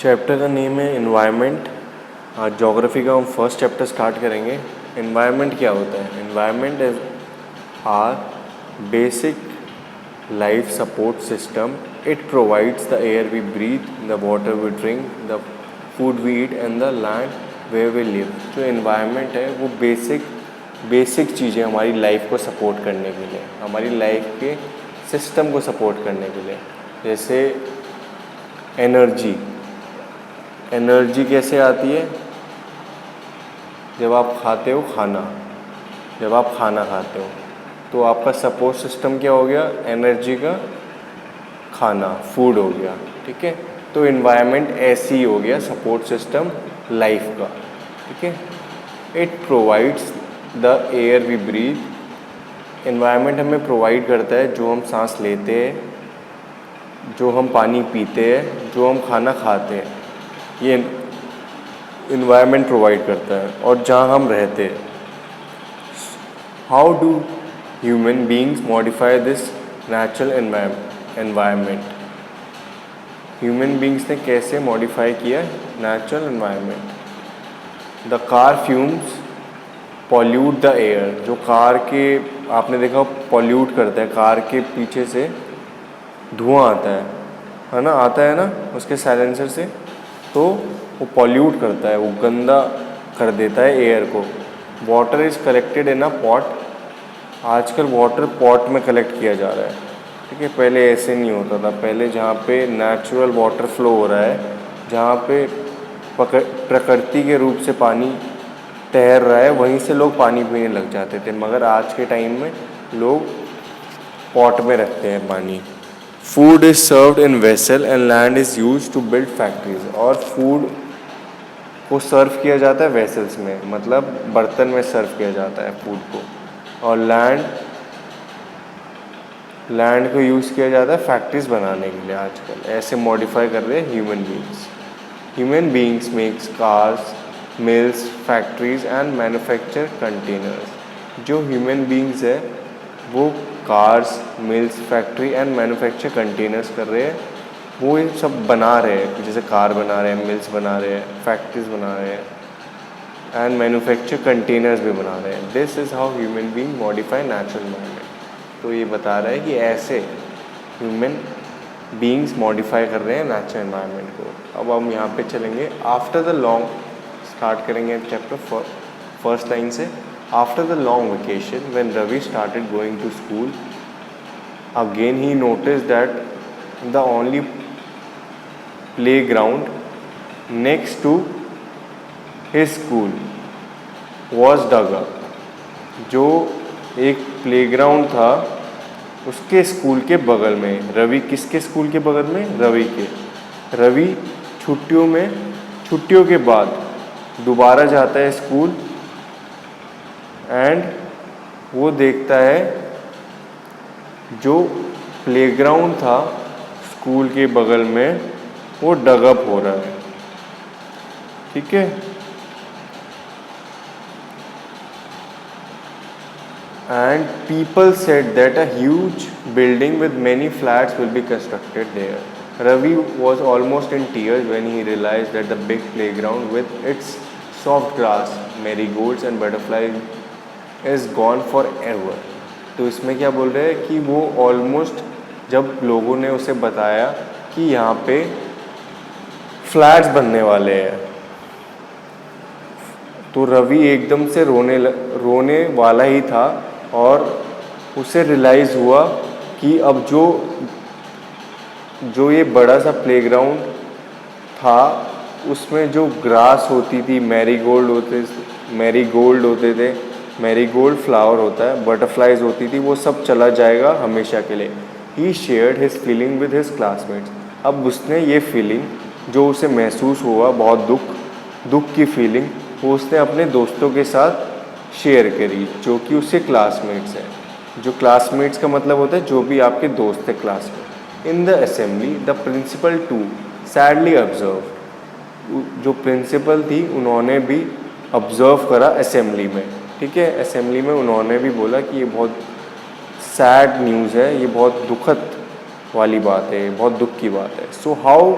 Chapter का name है environment. आज ज्योग्राफी का हम फर्स्ट चैप्टर स्टार्ट करेंगे। इन्वायरमेंट क्या होता है? Environment is our basic life support system. It provides the air we breathe, the water we drink, the food we eat and the land where we live. जो environment है वो basic चीज़ें हमारी life को support करने के लिए, हमारी लाइफ के सिस्टम को सपोर्ट करने के लिए। जैसे एनर्जी कैसे आती है? जब आप खाते हो खाना, जब आप खाना खाते हो तो आपका सपोर्ट सिस्टम क्या हो गया? एनर्जी का खाना, फूड हो गया। ठीक है, तो इन्वायरमेंट ऐसी ही हो गया सपोर्ट सिस्टम लाइफ का। ठीक है, it provides the air we breathe. Environment हमें प्रोवाइड करता है जो हम सांस लेते हैं, जो हम पानी पीते हैं, जो हम खाना खाते हैं, ये इन्वायरमेंट प्रोवाइड करता है, और जहाँ हम रहते हैं। How do human beings modify this natural environment? Human beings ने कैसे मॉडिफाई किया natural environment? The car fumes pollute the air. जो कार के, आपने देखा, पॉल्यूट करता है, कार के पीछे से धुआं आता है ना, आता है ना उसके साइलेंसर से, तो वो पॉल्यूट करता है, वो गंदा कर देता है एयर को। Water is collected in a pot. आजकल वाटर पॉट में कलेक्ट किया जा रहा है। ठीक है, पहले ऐसे नहीं होता था। पहले जहाँ पे नेचुरल वाटर फ्लो हो रहा है, जहाँ पे प्रकृति के रूप से पानी तैर रहा है, वहीं से लोग पानी पीने लग जाते थे। मगर आज के टाइम में लोग पॉट में रखते हैं पानी। Food is served in vessel and land is use to build factories. और फूड को सर्व किया जाता है वेसल्स में, मतलब बर्तन में सर्व किया जाता है फूड को। और लैंड को यूज़ किया जाता है फैक्ट्रीज बनाने के लिए। आजकल ऐसे मॉडिफाई कर रहे हैं human beings makes cars, mills, factories and manufacture containers. जो ह्यूमन बींग्स है वो cars, mills, factory and manufacture containers कर रहे हैं। वो ये सब बना रहे हैं, जैसे कार बना रहे हैं, मिल्स बना रहे हैं, फैक्ट्रीज बना रहे हैं एंड मैन्युफैक्चर कंटेनर्स भी बना रहे हैं। This is how human being modify natural environment. तो ये बता रहा है कि ऐसे ह्यूमन बींग्स मॉडिफाई कर रहे हैं नेचुरल एनवायरनमेंट को। अब हम यहाँ पे चलेंगे। आफ्टर द लॉन्ग, स्टार्ट करेंगे चैप्टर फर्स्ट लाइन से। After the long vacation, when Ravi started going to school, again he noticed that the only playground next to his school was dug up. जो एक playground था उसके school के बगल में, रवि किसके स्कूल के बगल में? रवि के। रवि छुट्टियों के बाद दोबारा जाता है स्कूल एंड वो देखता है जो प्लेग्राउंड था स्कूल के बगल में वो डगअप हो रहा है। ठीक है, and people said that a huge building with many flats will be constructed there. Ravi was almost in tears when he realised that the big playground with its soft grass, marigolds and butterflies is gone forever. तो इसमें क्या बोल रहे हैं कि वो almost, जब लोगों ने उसे बताया कि यहाँ पे फ्लैट्स बनने वाले हैं, तो रवि एकदम से रोने वाला ही था। और उसे रियलाइज़ हुआ कि अब जो ये बड़ा सा प्लेग्राउंड था उसमें जो ग्रास होती थी, मैरीगोल्ड होते थे, मैरीगोल्ड फ्लावर होता है, बटरफ्लाइज होती थी, वो सब चला जाएगा हमेशा के लिए। He shared his feeling with his classmates. अब उसने ये फीलिंग जो उसे महसूस हुआ, बहुत दुख की फीलिंग, वो उसने अपने दोस्तों के साथ शेयर करी जो कि उसके क्लासमेट्स हैं। जो क्लासमेट्स का मतलब होता है जो भी आपके दोस्त है क्लास में। In the assembly the principal too sadly observe. जो प्रिंसिपल थी उन्होंने भी ऑब्जर्व करा असेंबली में। ठीक है, असेंबली में उन्होंने भी बोला कि ये बहुत सैड न्यूज़ है, ये बहुत दुखद वाली बात है, बहुत दुख की बात है। So how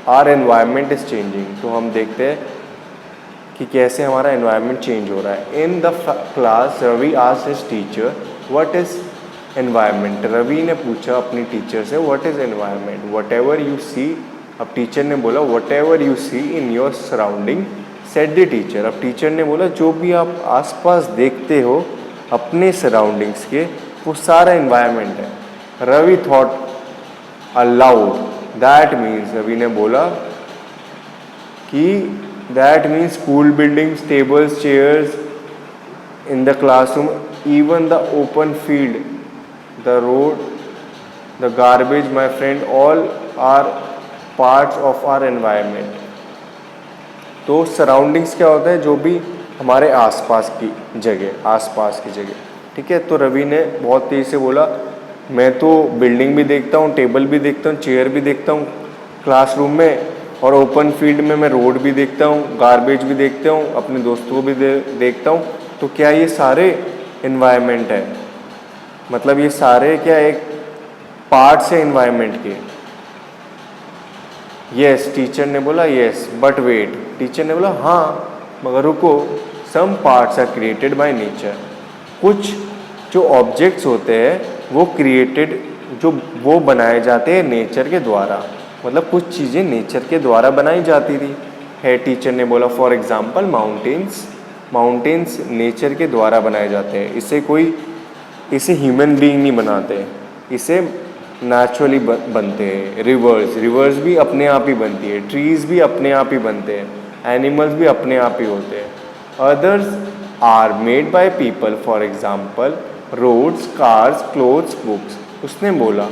our environment is changing. तो हम देखते हैं कि कैसे हमारा एनवायरनमेंट चेंज हो रहा है। In the class Ravi asked his teacher what is environment. Ravi ने पूछा अपनी टीचर से what is environment. Whatever you see, अब टीचर ने बोला whatever you see in your surrounding said the teacher. अब टीचर ने बोला जो भी आप आसपास देखते हो अपने सराउंडिंग्स के, वो सारा एनवायरनमेंट है। Ravi thought aloud, that means, Ravi ने बोला कि that means school buildings, tables, chairs in the classroom, even the open field, the road, the garbage, my friend, all are parts of our environment. तो surroundings क्या होता है, जो भी हमारे आसपास की जगह, आसपास की जगह, ठीक है। तो रवि ने बहुत तेज़ी से बोला मैं तो बिल्डिंग भी देखता हूँ, टेबल भी देखता हूँ, चेयर भी देखता हूँ क्लासरूम में, और ओपन फील्ड में मैं रोड भी देखता हूँ, गार्बेज भी देखता हूँ, अपने दोस्तों को भी देखता हूँ। तो क्या ये सारे इन्वायरमेंट है, मतलब ये सारे क्या एक पार्ट्स है इन्वायरमेंट के। यस, टीचर ने बोला यस बट वेट, टीचर ने बोला हाँ मगर रुको, some parts are created by nature. कुछ जो ऑब्जेक्ट्स होते हैं वो क्रिएटेड, जो वो बनाए जाते हैं नेचर के द्वारा, मतलब कुछ चीज़ें नेचर के द्वारा बनाई जाती थी है। टीचर ने बोला for example mountains, mountains nature के द्वारा बनाए जाते हैं, इसे ह्यूमन बीइंग नहीं बनाते, इसे नेचुरली बनते हैं। रिवर्स भी अपने आप ही बनती है, ट्रीज़ भी अपने आप ही बनते हैं, एनिमल्स भी अपने आप ही होते हैं। Others are made by people, for example roads, cars, clothes, books. उसने बोला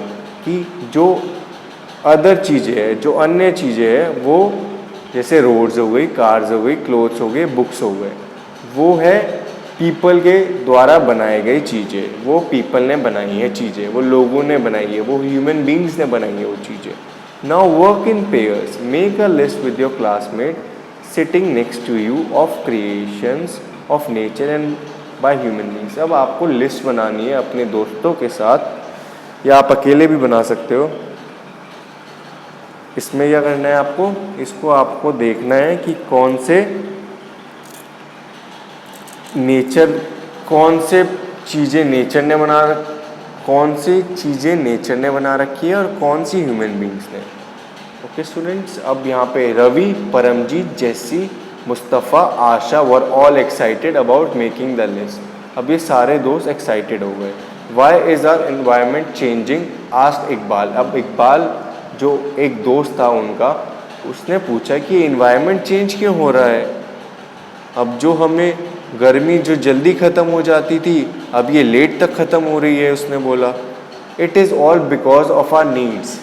कि जो अदर चीज़ें हैं, जो अन्य चीज़ें हैं, वो जैसे रोड्स हो गई, कार्स हो गई, क्लोथ्स हो गए, बुक्स हो गए, वो है पीपल के द्वारा बनाई गई चीज़ें, वो पीपल ने बनाई है चीज़ें, वो लोगों ने बनाई है, वो ह्यूमन बींग्स ने बनाई है वो चीज़ें। Now work in pairs, make a list with your classmate sitting next to you of creations of nature and by human beings. अब आपको लिस्ट बनानी है अपने दोस्तों के साथ, या आप अकेले भी बना सकते हो। इसमें क्या करना है आपको, इसको आपको देखना है कि कौन से चीज़ें नेचर ने कौन सी चीज़ें नेचर ने बना रखी है और कौन सी ह्यूमन बींग्स ने। ओके स्टूडेंट्स, अब यहाँ पे Ravi, Paramjeet, Jessie, Mustafa, Asha were all excited about making the list. अब ये सारे दोस्त एक्साइटेड हो गए। Why is our environment changing, asked Iqbal. अब इकबाल जो एक दोस्त था उनका, उसने पूछा कि एनवायरनमेंट चेंज क्यों हो रहा है। अब जो हमें गर्मी जो जल्दी ख़त्म हो जाती थी, अब ये लेट तक ख़त्म हो रही है। उसने बोला it is all because of our needs,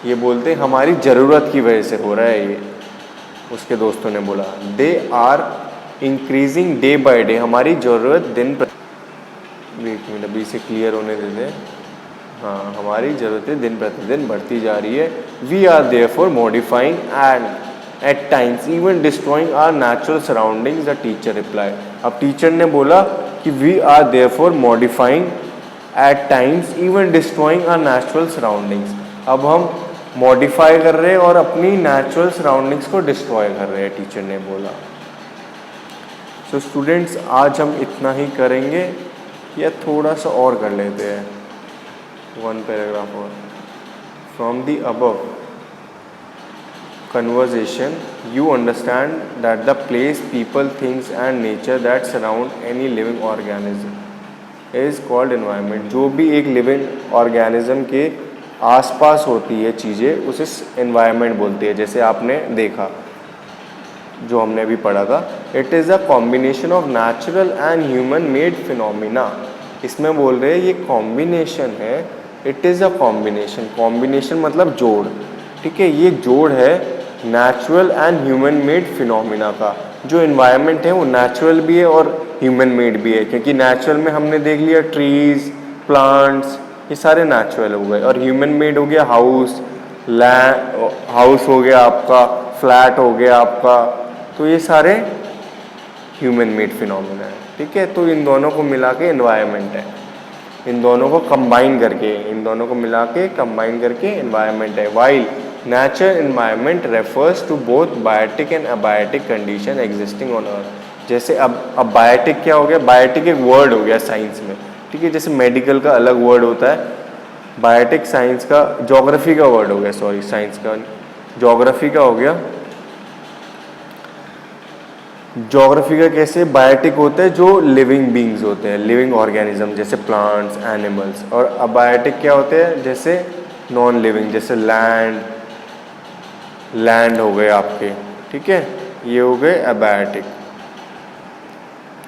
ये बोलते हमारी ज़रूरत की वजह से हो रहा है ये। उसके दोस्तों ने बोला they are increasing day by day, हमारी ज़रूरत दिन पर, एक मिनट अभी इसे क्लियर होने देते। हाँ, हमारी ज़रूरतें दिन प्रतिदिन बढ़ती जा रही है। We are therefore modifying and at times even destroying our natural surroundings, the teacher reply. अब टीचर ने बोला कि we are therefore modifying at times even destroying our natural surroundings. अब हम मॉडिफाई कर रहे हैं और अपनी नेचुरल सराउंडिंग्स को डिस्ट्रॉय कर रहे हैं, टीचर ने बोला। सो स्टूडेंट्स, आज हम इतना ही करेंगे या थोड़ा सा और कर लेते हैं, वन पैराग्राफ और। From the above conversation you understand that the place, people, things and nature that surround any living organism is called environment। जो भी एक living organism के आसपास होती है चीज़ें, उसे environment बोलते हैं। जैसे आपने देखा, जो हमने अभी पढ़ा था, it is a combination of natural and human made phenomena। इसमें बोल रहे हैं ये combination है, it is a combination, combination मतलब जोड़, ठीक है। ये जोड़ है natural and human made phenomena का। जो इन्वायरमेंट है वो नेचुरल भी है और ह्यूमन मेड भी है, क्योंकि नेचुरल में हमने देख लिया ट्रीज, प्लांट्स, ये सारे नेचुरल हो गए, और ह्यूमन मेड हो गया हाउस, हाउस हो गया आपका, फ्लैट हो गया आपका, तो ये सारे ह्यूमन मेड फिनोमिना है, ठीक है। तो इन दोनों को मिला के इन्वायरमेंट है, इन दोनों को कंबाइन करके, इन दोनों को मिला के कंबाइन करके इन्वायरमेंट है। While nature environment refers to both biotic and abiotic condition existing on earth. जैसे अब बायोटिक क्या हो गया, बायोटिक एक वर्ड हो गया साइंस में, ठीक है, जैसे मेडिकल का अलग वर्ड होता है, बायोटिक साइंस का, ज्योग्राफी का वर्ड हो गया, सॉरी साइंस का, ज्योग्राफी का हो गया। ज्योग्राफी का कैसे, बायोटिक होते हैं जो लिविंग बींग्स होते हैं, लिविंग ऑर्गेनिज्म जैसे प्लांट्स, एनिमल्स, और अबायोटिक क्या होते हैं, जैसे नॉन लिविंग, जैसे लैंड हो गए आपके, ठीक है, ये हो गए अबायोटिक,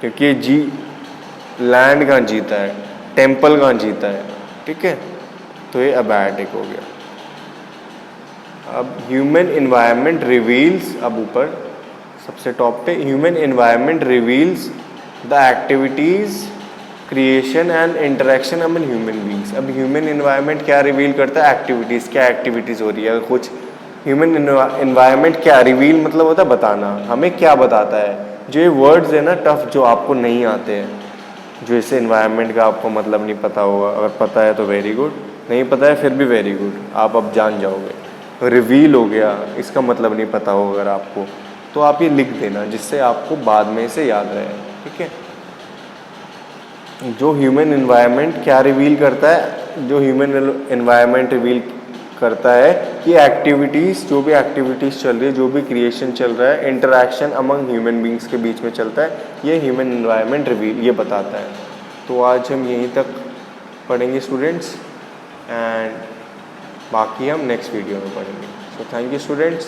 क्योंकि लैंड कहाँ जीता है, टेम्पल कहाँ जीता है, ठीक है, तो ये अबायोटिक हो गया। अब ह्यूमन इन्वायरमेंट रिवील्स, अब ऊपर सबसे टॉप पे, human environment reveals the activities, creation and interaction among human beings. अब ह्यूमन इन्वायरमेंट क्या रिवील करता है, एक्टिविटीज़, क्या एक्टिविटीज़ हो रही है, कुछ ह्यूमन इन्वायरमेंट क्या रिवील मतलब होता है बताना, हमें क्या बताता है। जो ये वर्ड्स है ना टफ, जो आपको नहीं आते हैं, जो इसे इन्वायरमेंट का आपको मतलब नहीं पता होगा, अगर पता है तो वेरी गुड, नहीं पता है फिर भी वेरी गुड, आप अब जान जाओगे। रिवील हो गया, इसका मतलब नहीं पता होगा अगर आपको, तो आप ये लिख देना जिससे आपको बाद में इसे याद रहे, ठीक है। जो ह्यूमन इन्वायरमेंट क्या रिवील करता है, जो ह्यूमन इन्वायरमेंट रिवील करता है कि एक्टिविटीज़, जो भी एक्टिविटीज़ चल रही है, जो भी क्रिएशन चल रहा है, इंटरेक्शन अमंग ह्यूमन बींग्स के बीच में चलता है, ये ह्यूमन इन्वायरमेंट रिवील ये बताता है। तो आज हम यहीं तक पढ़ेंगे स्टूडेंट्स, एंड बाकी हम नेक्स्ट वीडियो में पढ़ेंगे। So thank you students.